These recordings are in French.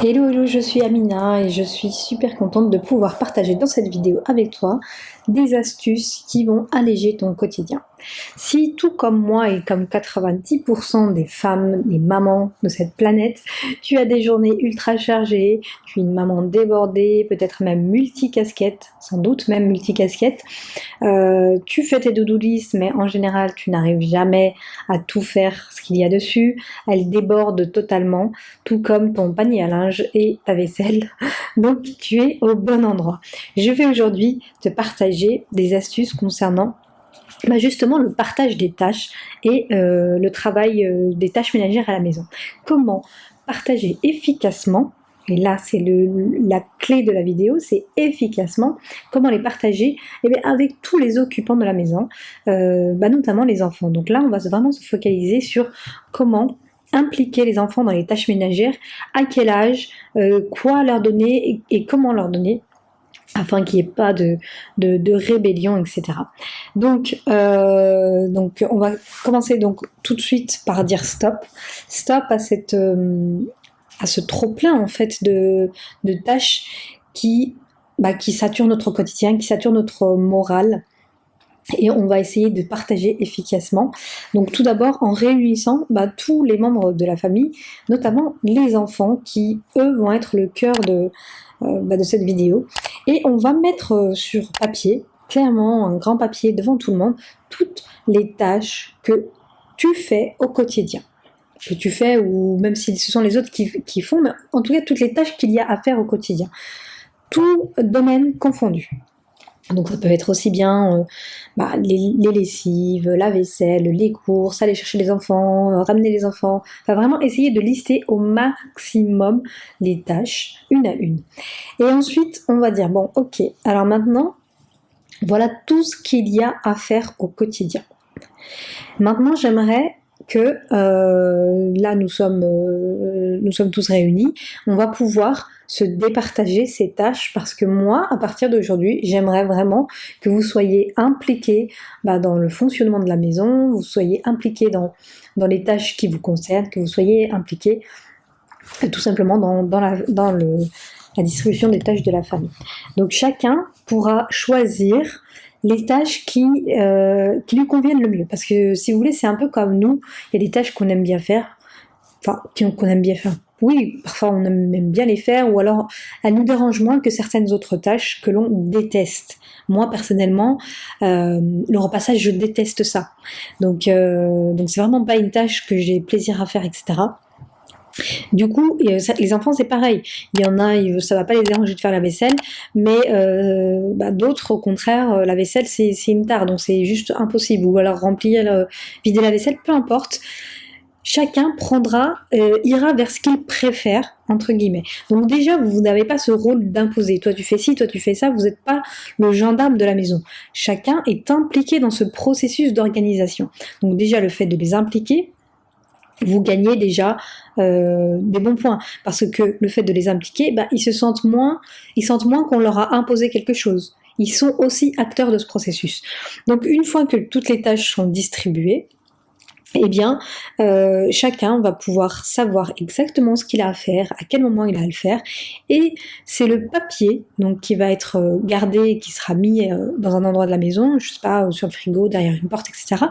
Hello, hello, je suis Amina et je suis super contente de pouvoir partager dans cette vidéo avec toi des astuces qui vont alléger ton quotidien. Si tout comme moi et comme 90% des femmes, des mamans de cette planète, tu as des journées ultra chargées, tu es une maman débordée, peut-être même multicasquette, sans doute même multicasquette, tu fais tes to-do list mais en général tu n'arrives jamais à tout faire ce qu'il y a dessus, elles débordent totalement, tout comme ton panier à linge et ta vaisselle. Donc tu es au bon endroit. Je vais aujourd'hui te partager des astuces concernant justement le partage des tâches et le travail des tâches ménagères à la maison. Comment partager efficacement, et là c'est la clé de la vidéo, c'est efficacement, comment les partager avec tous les occupants de la maison, notamment les enfants. Donc là on va vraiment se focaliser sur comment impliquer les enfants dans les tâches ménagères, à quel âge, quoi leur donner et comment leur donner, afin qu'il n'y ait pas de rébellion, etc. Donc on va commencer donc tout de suite par dire stop. Stop à ce trop-plein en fait de tâches qui saturent notre quotidien, qui saturent notre morale. Et on va essayer de partager efficacement. Donc tout d'abord en réunissant tous les membres de la famille, notamment les enfants qui, eux, vont être le cœur de cette vidéo. Et on va mettre sur papier, clairement un grand papier devant tout le monde, toutes les tâches que tu fais au quotidien. Que tu fais, ou même si ce sont les autres qui font, mais en tout cas toutes les tâches qu'il y a à faire au quotidien. Tout domaine confondu. Donc ça peut être aussi bien les lessives, la vaisselle, les courses, aller chercher les enfants, ramener les enfants. Enfin vraiment essayer de lister au maximum les tâches, une à une. Et ensuite on va dire, bon ok, alors maintenant, voilà tout ce qu'il y a à faire au quotidien. Maintenant j'aimerais que là nous sommes tous réunis, on va pouvoir se départager ces tâches, parce que moi, à partir d'aujourd'hui, j'aimerais vraiment que vous soyez impliqués dans le fonctionnement de la maison, vous soyez impliqués dans les tâches qui vous concernent, que vous soyez impliqués tout simplement dans la distribution des tâches de la famille. Donc chacun pourra choisir les tâches qui lui conviennent le mieux. Parce que si vous voulez, c'est un peu comme nous, il y a des tâches qu'on aime bien faire, qu'on aime bien faire. Oui, parfois on aime bien les faire, ou alors elles nous dérangent moins que certaines autres tâches que l'on déteste. Moi personnellement, le repassage, je déteste ça. Donc c'est vraiment pas une tâche que j'ai plaisir à faire, etc. Du coup, les enfants c'est pareil. Il y en a, ça va pas les déranger de faire la vaisselle, mais d'autres au contraire, la vaisselle c'est une tare, donc c'est juste impossible. Ou alors remplir, vider la vaisselle, peu importe. Chacun ira vers ce qu'il préfère, entre guillemets. Donc déjà, vous n'avez pas ce rôle d'imposer. Toi tu fais ci, toi tu fais ça, vous n'êtes pas le gendarme de la maison. Chacun est impliqué dans ce processus d'organisation. Donc déjà, le fait de les impliquer, vous gagnez déjà des bons points, parce que le fait de les impliquer, ils sentent moins qu'on leur a imposé quelque chose. Ils sont aussi acteurs de ce processus. Donc une fois que toutes les tâches sont distribuées, chacun va pouvoir savoir exactement ce qu'il a à faire, à quel moment il a à le faire, et c'est le papier donc qui va être gardé et qui sera mis dans un endroit de la maison, je sais pas, sur le frigo, derrière une porte, etc.,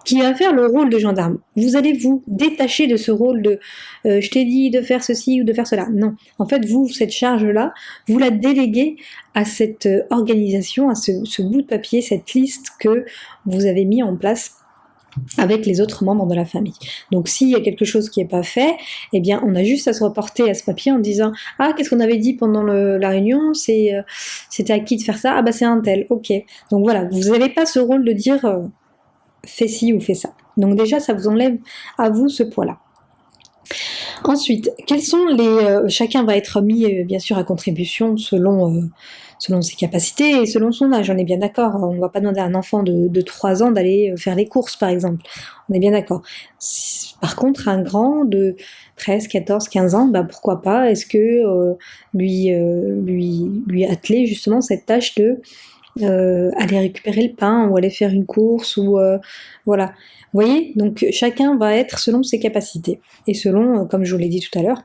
qui va faire le rôle de gendarme. Vous allez vous détacher de ce rôle de je t'ai dit de faire ceci ou de faire cela. Non, en fait vous, cette charge-là, vous la déléguez à cette organisation, à ce bout de papier, cette liste que vous avez mis en place avec les autres membres de la famille. Donc s'il y a quelque chose qui n'est pas fait, on a juste à se reporter à ce papier en disant « Ah, qu'est-ce qu'on avait dit pendant la réunion ? C'était à qui de faire ça ? Ah c'est un tel, ok. » Donc voilà, vous n'avez pas ce rôle de dire fais ci ou fais ça. Donc déjà, ça vous enlève à vous ce poids-là. Ensuite, chacun va être mis bien sûr à contribution selon ses capacités et selon son âge, on est bien d'accord. On ne va pas demander à un enfant de 3 ans d'aller faire les courses, par exemple. On est bien d'accord. Par contre, un grand de 13, 14, 15 ans, pourquoi pas, est-ce que lui atteler justement cette tâche de aller récupérer le pain ou aller faire une course, ou voilà. Vous voyez, donc chacun va être selon ses capacités et selon, comme je vous l'ai dit tout à l'heure,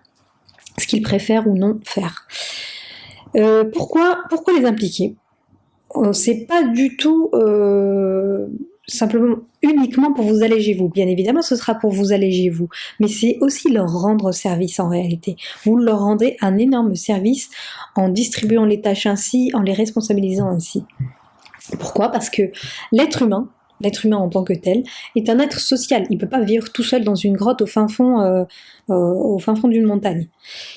ce qu'ils préfèrent ou non faire. Pourquoi les impliquer? C'est pas du tout simplement uniquement pour vous alléger vous. Bien évidemment, ce sera pour vous alléger vous, mais c'est aussi leur rendre service en réalité. Vous leur rendez un énorme service en distribuant les tâches ainsi, en les responsabilisant ainsi. Pourquoi? Parce que l'être humain en tant que tel, est un être social. Il ne peut pas vivre tout seul dans une grotte au fin fond d'une montagne.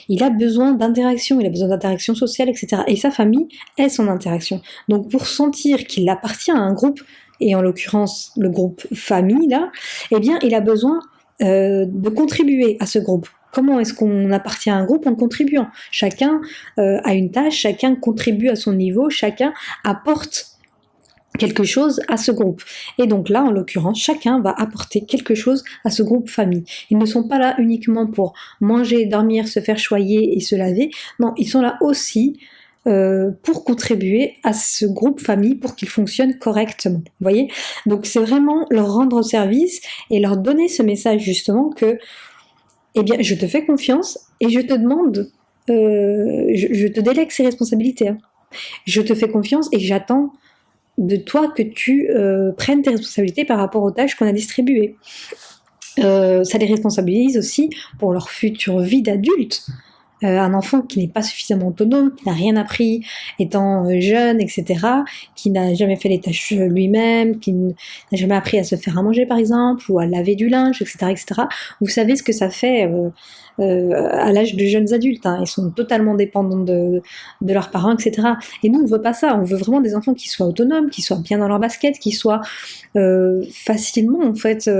Il a besoin d'interaction, il a besoin d'interaction sociale, etc. Et sa famille est son interaction. Donc pour sentir qu'il appartient à un groupe, et en l'occurrence le groupe famille, là, eh bien il a besoin de contribuer à ce groupe. Comment est-ce qu'on appartient à un groupe? En contribuant. Chacun a une tâche, chacun contribue à son niveau, chacun apporte quelque chose à ce groupe. Et donc là, en l'occurrence, chacun va apporter quelque chose à ce groupe famille. Ils ne sont pas là uniquement pour manger, dormir, se faire choyer et se laver. Non, ils sont là aussi pour contribuer à ce groupe famille pour qu'il fonctionne correctement. Vous voyez? Donc c'est vraiment leur rendre service et leur donner ce message justement que, eh bien, je te fais confiance et je te demande, je te délègue ces responsabilités. Hein. Je te fais confiance et j'attends de toi que tu prennes tes responsabilités par rapport aux tâches qu'on a distribuées. Ça les responsabilise aussi pour leur future vie d'adulte. Un enfant qui n'est pas suffisamment autonome, qui n'a rien appris étant jeune, etc., qui n'a jamais fait les tâches lui-même, qui n'a jamais appris à se faire à manger par exemple, ou à laver du linge, etc., etc. Vous savez ce que ça fait à l'âge de jeunes adultes, hein. Ils sont totalement dépendants de leurs parents, etc. Et nous, on veut pas ça, on veut vraiment des enfants qui soient autonomes, qui soient bien dans leur basket, qui soient facilement, en fait...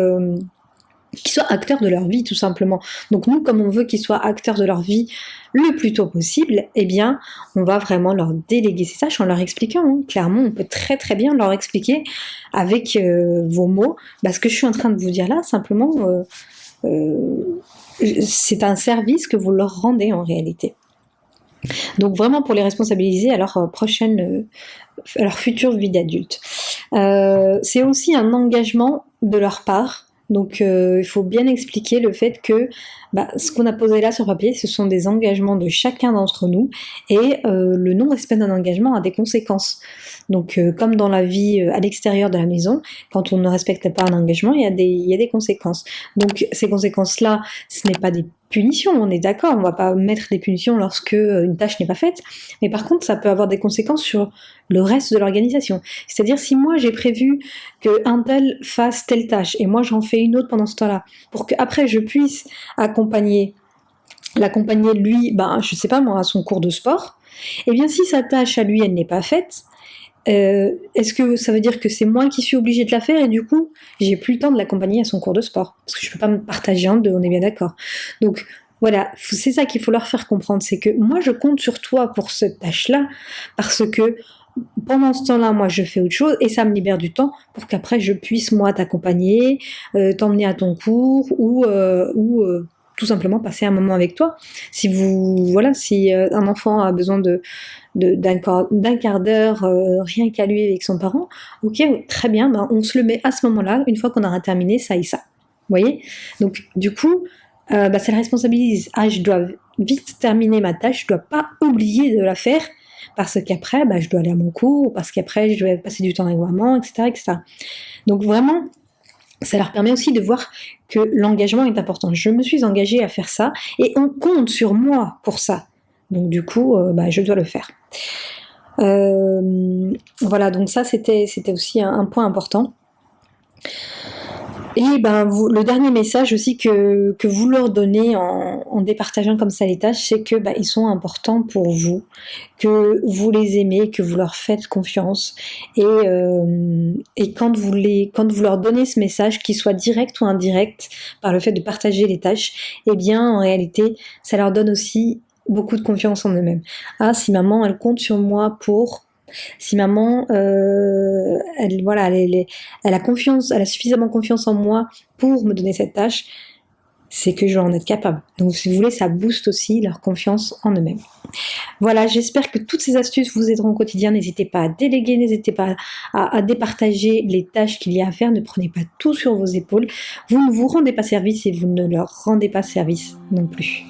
qui soient acteurs de leur vie tout simplement. Donc nous, comme on veut qu'ils soient acteurs de leur vie le plus tôt possible, eh bien, on va vraiment leur déléguer ces tâches en leur expliquant. Hein. Clairement, on peut très très bien leur expliquer avec vos mots, ce que je suis en train de vous dire là, simplement, c'est un service que vous leur rendez en réalité. Donc vraiment pour les responsabiliser à leur à leur future vie d'adulte. C'est aussi un engagement de leur part. Donc il faut bien expliquer le fait que ce qu'on a posé là sur papier, ce sont des engagements de chacun d'entre nous et le non-respect d'un engagement a des conséquences. Donc comme dans la vie à l'extérieur de la maison, quand on ne respecte pas un engagement, il y a des conséquences. Donc ces conséquences-là, ce n'est pas des punitions, on est d'accord, on va pas mettre des punitions lorsque une tâche n'est pas faite, mais par contre ça peut avoir des conséquences sur le reste de l'organisation. C'est-à-dire si moi j'ai prévu qu'un tel fasse telle tâche et moi j'en fais une autre pendant ce temps-là, pour qu'après je puisse l'accompagner lui, je sais pas moi, à son cours de sport, et bien si sa tâche à lui elle n'est pas faite, est-ce que ça veut dire que c'est moi qui suis obligée de la faire et du coup j'ai plus le temps de l'accompagner à son cours de sport parce que je peux pas me partager en deux, on est bien d'accord. Donc voilà, c'est ça qu'il faut leur faire comprendre, c'est que moi je compte sur toi pour cette tâche-là parce que pendant ce temps-là, moi je fais autre chose et ça me libère du temps pour qu'après je puisse moi t'accompagner, t'emmener à ton cours ou tout simplement passer un moment avec toi. Si un enfant a besoin d'un quart d'heure rien qu'à lui avec son parent, ok, très bien, on se le met à ce moment-là, une fois qu'on aura terminé ça et ça. Vous voyez? Donc du coup, ça le responsabilise. Je dois vite terminer ma tâche, je dois pas oublier de la faire parce qu'après, je dois aller à mon cours, parce qu'après, je dois passer du temps avec maman, etc., etc. Donc vraiment, ça leur permet aussi de voir que l'engagement est important. Je me suis engagée à faire ça et on compte sur moi pour ça. Donc du coup, je dois le faire. Voilà, donc ça c'était aussi un point important. Et le dernier message aussi que vous leur donnez en départageant comme ça les tâches, c'est que ils sont importants pour vous, que vous les aimez, que vous leur faites confiance. Et quand vous leur donnez ce message, qu'il soit direct ou indirect, par le fait de partager les tâches, eh bien en réalité, ça leur donne aussi beaucoup de confiance en eux-mêmes. Si maman elle compte sur moi pour... Si maman, elle a confiance, elle a suffisamment confiance en moi pour me donner cette tâche, c'est que je vais en être capable. Donc, si vous voulez, ça booste aussi leur confiance en eux-mêmes. Voilà, j'espère que toutes ces astuces vous aideront au quotidien. N'hésitez pas à déléguer, n'hésitez pas à départager les tâches qu'il y a à faire. Ne prenez pas tout sur vos épaules. Vous ne vous rendez pas service et vous ne leur rendez pas service non plus.